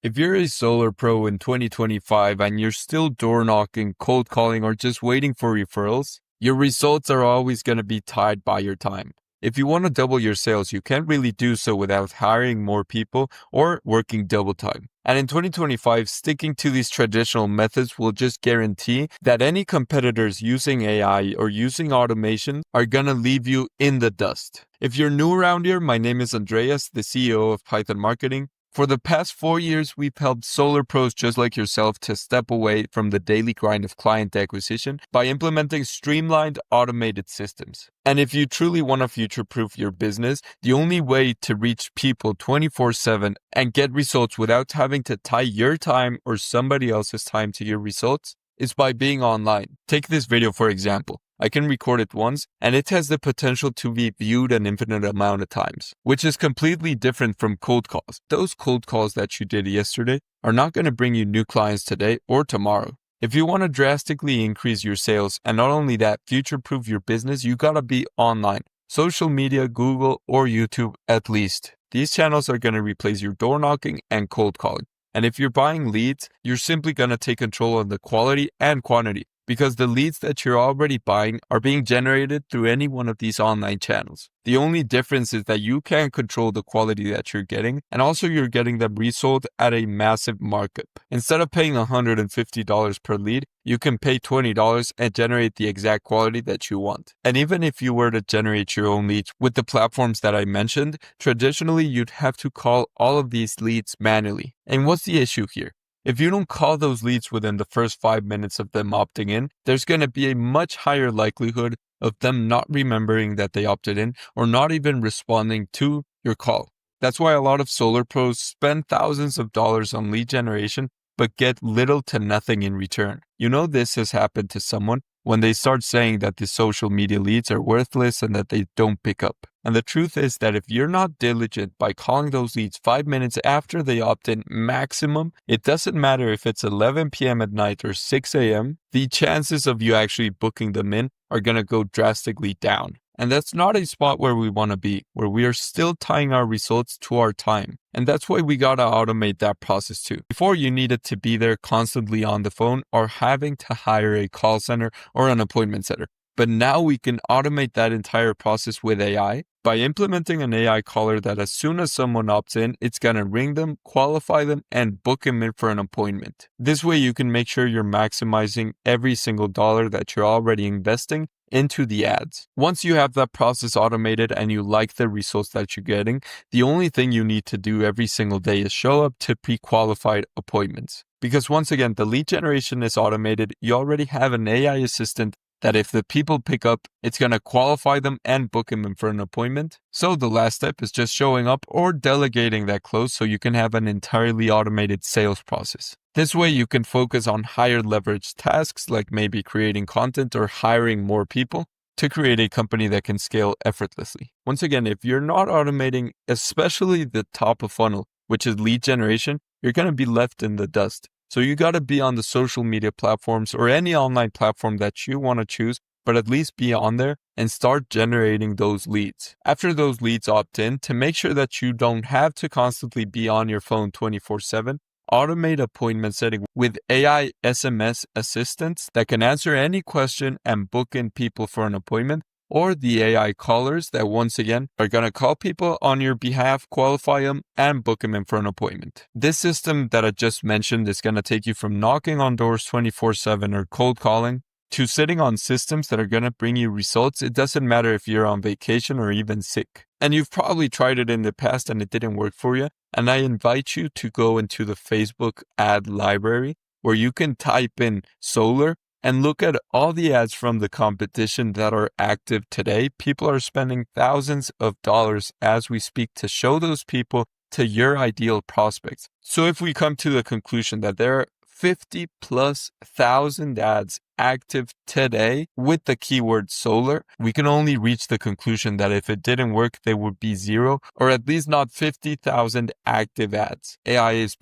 If you're a solar pro in 2025 and you're still door knocking, cold calling, or just waiting for referrals, your results are always going to be tied by your time. If you want to double your sales, you can't really do so without hiring more people or working double time. And in 2025, sticking to these traditional methods will just guarantee that any competitors using AI or using automation are going to leave you in the dust. If you're new around here, my name is Andreas, the CEO of Python Marketing. For the past 4 years, we've helped solar pros just like yourself to step away from the daily grind of client acquisition by implementing streamlined automated systems. And if you truly want to future-proof your business, the only way to reach people 24/7 and get results without having to tie your time or somebody else's time to your results is by being online. Take this video for example. I can record it once, and it has the potential to be viewed an infinite amount of times, which is completely different from cold calls. Those cold calls that you did yesterday are not going to bring you new clients today or tomorrow. If you want to drastically increase your sales, and not only that, future-proof your business, you got to be online. Social media, Google, or YouTube at least. These channels are going to replace your door knocking and cold calling. And if you're buying leads, you're simply going to take control of the quality and quantity, because the leads that you're already buying are being generated through any one of these online channels. The only difference is that you can control the quality that you're getting, and also you're getting them resold at a massive markup. Instead of paying $150 per lead, you can pay $20 and generate the exact quality that you want. And even if you were to generate your own leads with the platforms that I mentioned, traditionally you'd have to call all of these leads manually. And what's the issue here? If you don't call those leads within the first 5 minutes of them opting in, there's going to be a much higher likelihood of them not remembering that they opted in or not even responding to your call. That's why a lot of solar pros spend thousands of dollars on lead generation but get little to nothing in return. You know this has happened to someone when they start saying that the social media leads are worthless and that they don't pick up. And the truth is that if you're not diligent by calling those leads 5 minutes after they opt in maximum, it doesn't matter if it's 11 p.m. at night or 6 a.m., the chances of you actually booking them in are going to go drastically down. And that's not a spot where we want to be, where we are still tying our results to our time. And that's why we got to automate that process too. Before, you needed to be there constantly on the phone or having to hire a call center or an appointment setter. But now we can automate that entire process with AI by implementing an AI caller that as soon as someone opts in, it's going to ring them, qualify them, and book them in for an appointment. This way you can make sure you're maximizing every single dollar that you're already investing into the ads. Once you have that process automated and you like the results that you're getting, the only thing you need to do every single day is show up to pre-qualified appointments. Because once again, the lead generation is automated. You already have an AI assistant that if the people pick up, it's going to qualify them and book them in for an appointment. So the last step is just showing up or delegating that close so you can have an entirely automated sales process. This way you can focus on higher leverage tasks like maybe creating content or hiring more people to create a company that can scale effortlessly. Once again, if you're not automating, especially the top of funnel, which is lead generation, you're going to be left in the dust. So you got to be on the social media platforms or any online platform that you want to choose, but at least be on there and start generating those leads. After those leads opt in, to make sure that you don't have to constantly be on your phone 24/7, automate appointment setting with AI SMS assistants that can answer any question and book in people for an appointment, or the AI callers that once again are going to call people on your behalf, qualify them, and book them in for an appointment. This system that I just mentioned is going to take you from knocking on doors 24/7 or cold calling to sitting on systems that are going to bring you results. It doesn't matter if you're on vacation or even sick. And you've probably tried it in the past and it didn't work for you. And I invite you to go into the Facebook ad library where you can type in solar and look at all the ads from the competition that are active today. People are spending thousands of dollars as we speak to show those people to your ideal prospects. So if we come to the conclusion that there are 50,000+ ads active today with the keyword solar, we can only reach the conclusion that if it didn't work, there would be zero, or at least not 50,000 active ads. AI is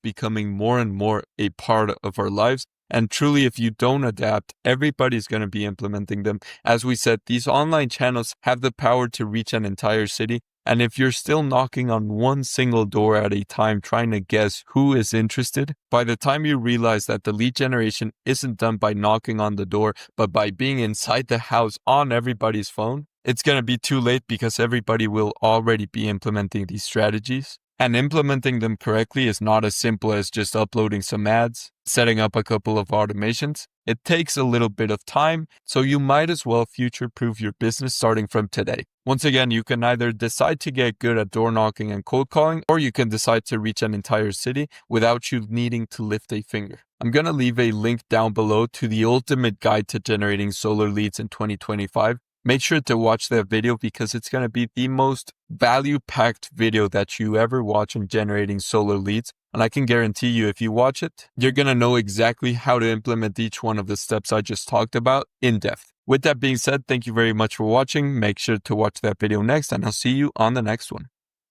becoming more and more a part of our lives. And truly, if you don't adapt, everybody's going to be implementing them. As we said, these online channels have the power to reach an entire city And if you're still knocking on one single door at a time trying to guess who is interested, by the time you realize that the lead generation isn't done by knocking on the door, but by being inside the house on everybody's phone, it's going to be too late because everybody will already be implementing these strategies. And implementing them correctly is not as simple as just uploading some ads, setting up a couple of automations. It takes a little bit of time, so you might as well future-proof your business starting from today. Once again, you can either decide to get good at door knocking and cold calling, or you can decide to reach an entire city without you needing to lift a finger. I'm going to leave a link down below to the ultimate guide to generating solar leads in 2025. Make sure to watch that video because it's going to be the most value-packed video that you ever watch in generating solar leads. And I can guarantee you, if you watch it, you're going to know exactly how to implement each one of the steps I just talked about in depth. With that being said, thank you very much for watching. Make sure to watch that video next, and I'll see you on the next one.